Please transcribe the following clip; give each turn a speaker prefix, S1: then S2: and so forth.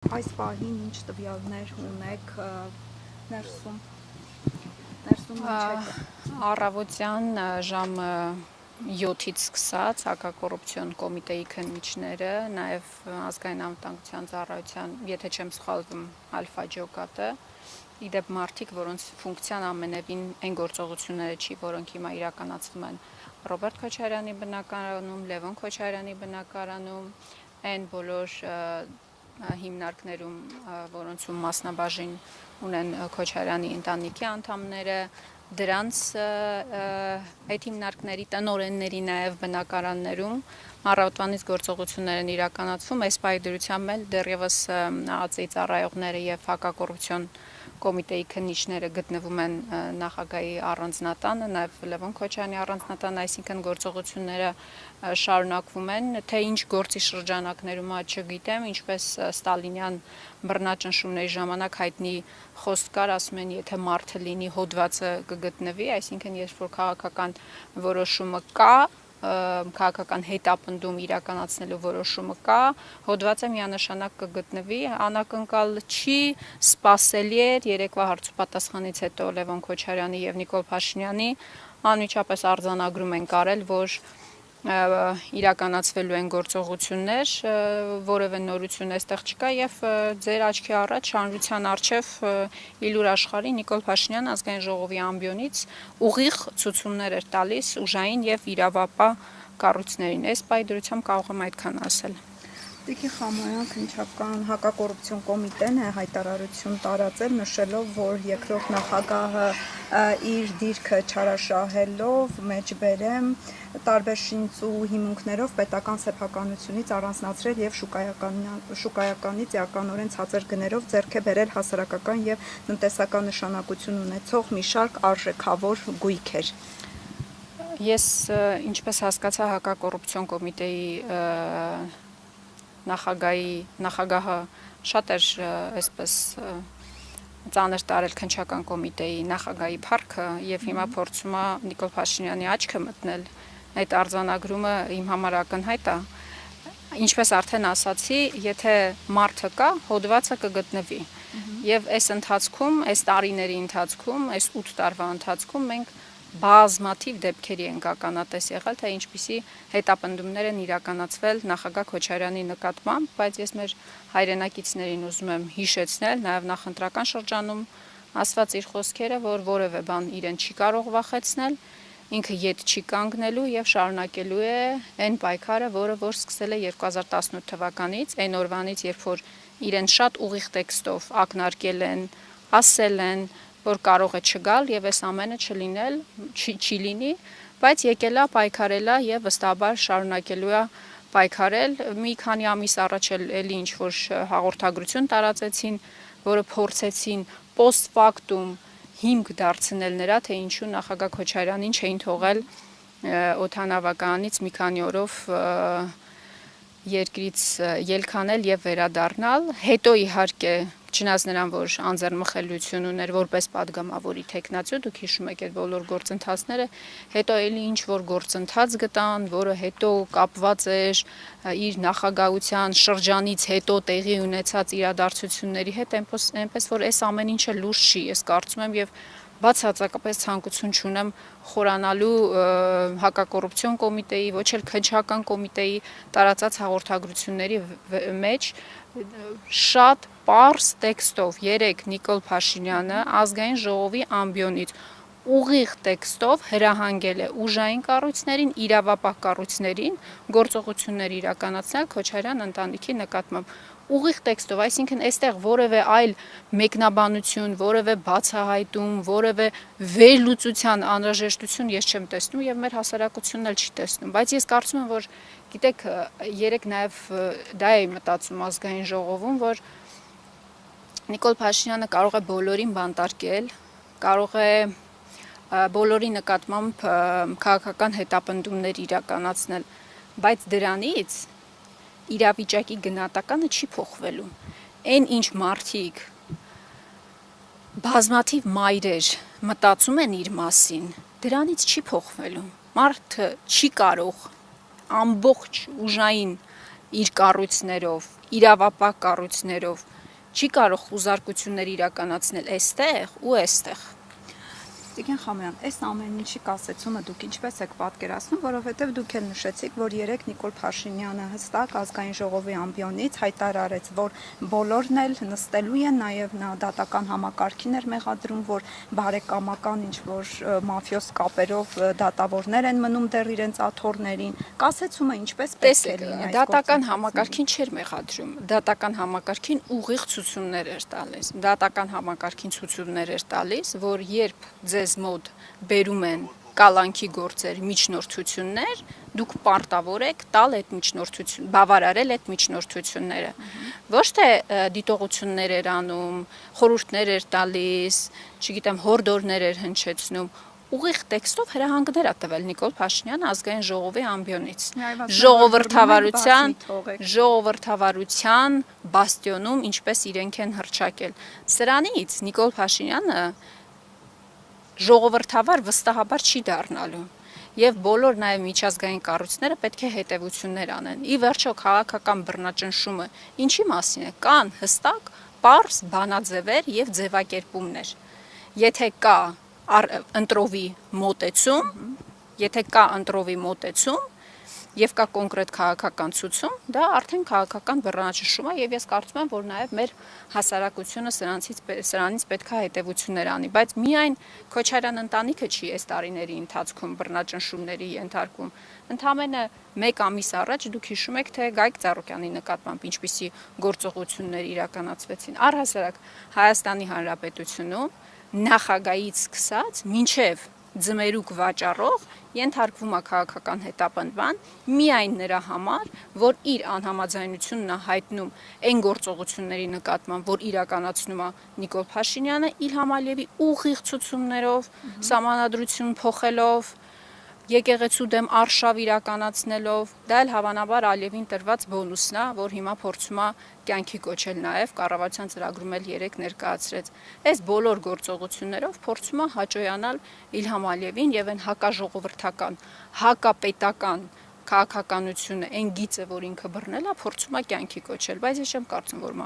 S1: Այս պահին ինչ տվյալներ ունեք ներսում
S2: Առավոտյան ժամը 7-ից սկսած հակակոռուպցիոն կոմիտեի քննիչները, նաև ազգային անվտանգության ծառայության, եթե չեմ սխալվում, Ալֆա ջոկատը, իդեպ մարդիկ, որոնց ֆունկցիան ամենևին այն գործողությունները չի, որոնք հիմա իրականացվում են Ռոբերտ Քոչարյանի բնակարանում, Լևոն Քոչարյանի բնակարանում, այն բոլոր հիմնարկներում, որոնցում մասնաբաժին ունեն Քոչարյանի ընտանիքի անդամները, դրանց այդ հիմնարկների տնօրենների նաև բնակարաններում առավոտվանից գործողություններ են իրականացվում, այս պայդրությամբ էլ դեռևս ԱԱԾ-ի ծառայողները եւ հակակոռուպցիոն կոմիտեի քննիչները գտնվում են նախագահի առանձնատանը, նաև Լևոն Քոչարյանի առանձնատանը, այսինքն գործողությունները շարունակվում են, թե ինչ գործի շրջանակներում չգիտեմ, ինչպես ստալինյան բռնաճնշումների ժամանակ հայտնի խոսք կար, ասում են, եթե մարդը լինի, հոդվածը կգտնվի, այսինքն երբ որ քաղաքական որոշումը կա, քաղաքական հետապնդում իրականացնելու որոշումը կա, հոդվածը միանշանակ կգտնվի, անակնկալ չի, սպասելի էր երեկվա հարցուպատասխանից հետո Լևոն Քոչարյանի եւ Նիկոլ Փաշինյանի անմիջապես արձանագրում են կարել, որ իրականացվելու են գործողություններ, որևէ նորություն այստեղ չկա եւ ձեր աչքի առաջ հանրության առջեւ Իլուր Աշխարհի Նիկոլ Փաշինյան ազգային ժողովի ամբիոնից ուղիղ ցուցումներ էր տալիս ուժային եւ իրավապահ կառույցներին։ Այս պայդրությամբ կարող եմ այդքան ասել։
S1: Տիկին Խամոյան քննչական հակակոռուպցիոն կոմիտեն է հայտարարություն տարածել, նշելով, որ երկրորդ նախագահը իր դիրքը չարաշահելով մեջբերեմ տարբեր շինծ ու հիմունքներով պետական սեփականությունից առանձնացրել եւ շուկայականից էականորեն ցածր գներով ձեռք է բերել հասարակական եւ տնտեսական նշանակություն ունեցող մի շարք արժեքավոր գույքեր։
S2: Ես ինչպես հասկացա հակակոռուպցիոն կոմիտեի նախագահը շատ էր այսպես ծանր տարել քննչական կոմիտեի նախագահի փառքը եւ հիմա փորձում է Նիկոլ Փաշինյանի աչքը մտնել։ Այդ արձանագրումը իմ համար ակնհայտ է։ Ինչպես արդեն ասացի, եթե մարդը կա, հոդվածը կգտնվի։ Եվ այս ընթացքում, այս տարիների ընթացքում, այս 8 տարվա ընթացքում մենք բազմաթիվ դեպքերի ենք ականատես եղել, թե ինչպիսի հետապնդումներ են իրականացվել նախագահ Քոչարյանի նկատմամբ, բայց ես մեր հայրենակիցներին ուզում եմ հիշեցնել, նաև նախընտրական շրջանում ասված իր խոսքերը, որ որևէ բան իրեն չի կարող վախեցնել, ինքը ետ չի կանգնելու եւ շարունակելու է այն պայքարը, որը որ սկսել է 2018 թվականից, այն օրվանից, երբ որ իրեն շատ ուղիղ տեքստով ակնարկել են, ասել են, որ կարող է չգալ եւ այս ամենը չլինել, չի լինի, բայց եկելա պայքարելա եւ վստահաբար շարունակելու է պայքարել։ Մի քանի ամիս առաջ էլի ինչ որ հաղորդագրություն տարածեցին, որը փորձեցին post factum հիմք դարձնել նրա, թե ինչու նախագահ Քոչարյանին չէին թողել օդանավականից մի քանի օրով երկրից ելքանել եւ վերադառնալ, հետո իհարկե չնայած նրան, որ անձեռնմխելիություն ուներ որպես падգամավորի տեխնացու, դուք հիշում եք այդ բոլոր գործընթացները, հետո էլի ինչ որ գործընթաց գտան, որը հետո կապված էր իր նախագահության շրջանից հետո տեղի ունեցած իրադարձությունների հետ, այնպես որ այս ամեն ինչը լուրջ չի, ես կարծում եմ եւ բացարձակապես ցանկություն չունեմ խորանալու հակակոռուպցիոն կոմիտեի, ոչ էլ քննչական կոմիտեի տարածած հաղորդագրությունների մեջ շատ պարզ տեքստով երեք Նիկոլ Փաշինյանը ազգային ժողովի ամբիոնից ուղիղ տեքստով հրահանգել է ուժային կառույցներին, իրավապահ կառույցներին գործողություններ իրականացնել Քոչարյան ընտանիքի նկատմամբ ուղիղ տեքստով, այսինքն այստեղ որևէ այլ մեկնաբանություն, որևէ բացահայտում, որևէ վերլուծության անհրաժեշտություն ես չեմ տեսնում եւ մեր հասարակությունն էլ չի տեսնում, բայց ես կարծում եմ, որ գիտեք, երեք նաեւ դա էի մտածում ազգային ժողովում, որ Նիկոլ Փաշինյանը կարող է բոլորին բանտարկել, կարող է բոլորի նկատմամբ քաղաքական հետապնդումներ իրականացնել, բայց դրանից իրավիճակի գնահատականը չի փոխվելու։ Այն ինչ մարդիկ բազմաթիվ մայրեր մտածում են իր մասին, դրանից չի փոխվելու։ Մարդը չի կարող ամբողջ ուժային իր կառույցներով, իրավապահ կառույցներով չի կարող խուզարկություններ իրականացնել այստեղ ու այստեղ։
S1: Տիկին Խամոյան, այս ամեն ինչի կասեցումը դուք ինչպես եք պատկերացնում, որովհետև դուք էլ նշեցիք, որ երեք Նիկոլ Փաշինյանը հստակ ազգային ժողովի ամբիոնից հայտարարեց, որ բոլորն էլ նստելու են, նաև նա դատական համակարգին էր մեղադրում, որ բարեկամական ինչ-որ մաֆիոզ կապերով դատավորներ են մնում դեռ իրենց աթոռներին։ Կասեցումը ինչպես պետք է լինի այս
S2: դատական համակարգին չէր մեղադրում, դատական համակարգին ուղիղ ցուցումներ էր տալիս։ Դատական համակարգին ցուցումներ էր տալիս, որ երբ ձեզ մոտ բերում են կալանքի գործեր, միջնորդություններ, դուք պարտավոր եք տալ այդ միջնորդություն, բավարարել այդ միջնորդությունները։ Ոչ թե դիտողություններ էր անում, խորհուրդներ էր տալիս, չգիտեմ, հորդորներ էր հնչեցնում, ուղիղ տեքստով հրահանգներ ա տվել Նիկոլ Փաշինյանը ազգային ժողովի ամբիոնից։ Ժողովրդավարության բաստիոնում ինչպես իրենք են հռչակել։ Սրանից Նիկոլ Փաշինյանը ժողովրդավար վստահաբար չի դառնալու եւ բոլոր նաեւ միջազգային կառույցները պետք է հետեւություններ անեն։ Ի վերջո քաղաքական բռնաճնշումը ինչի մասին է, կան հստակ պարզ բանաձևեր եւ ձևակերպումներ։ Եթե կա ընտրովի մոտեցում եւ կա կոնկրետ քաղաքական ցուցում, դա արդեն քաղաքական բռնաճնշում է եւ ես կարծում եմ, որ նաեւ մեր հասարակությունը սրանից պետք է հետեւություններ անի, բայց միայն Քոչարյան ընտանիքը չի այս տարիների ընթացքում բռնաճնշումների ենթարկում։ Ընդամենը 1 ամիս առաջ դուք հիշում եք, թե Գայք Ծառուկյանի նկատմամբ ինչպիսի գործողություններ իրականացվեցին։ Առհասարակ Հայաստանի Հանրապետությունում նախագահից սկսած մինչև ձմերուկ վաճառող ենթարկվում է քաղաքական հետապնդման միայն նրա համար, որ իր անհամաձայնությունն է հայտնում այն գործողությունների նկատմամբ, որ իրականացնում է Նիկոլ Փաշինյանը Իլհամ Ալիևի ուղիղ ցուցումներով, սահմանադրություն փոխելով, եկեղեցու դեմ արշավ իրականացնելով, դա էլ հավանաբար Ալիևին տրված բոնուսն է, որ հիմա փորձում է կյանքի կոչել նաև կառավարության ծրագրում էլ 3 ներկայացրեց։ Այս բոլոր գործողություններով փորձում է հաճոյանալ Իլհամ Ալիևին եւ այն հակաժողովրդական, հակապետական քաղաքականությունը, այն գիծը, որ ինքը բռնել է, փորձում է կյանքի կոչել, բայց ես չեմ կարծում, որ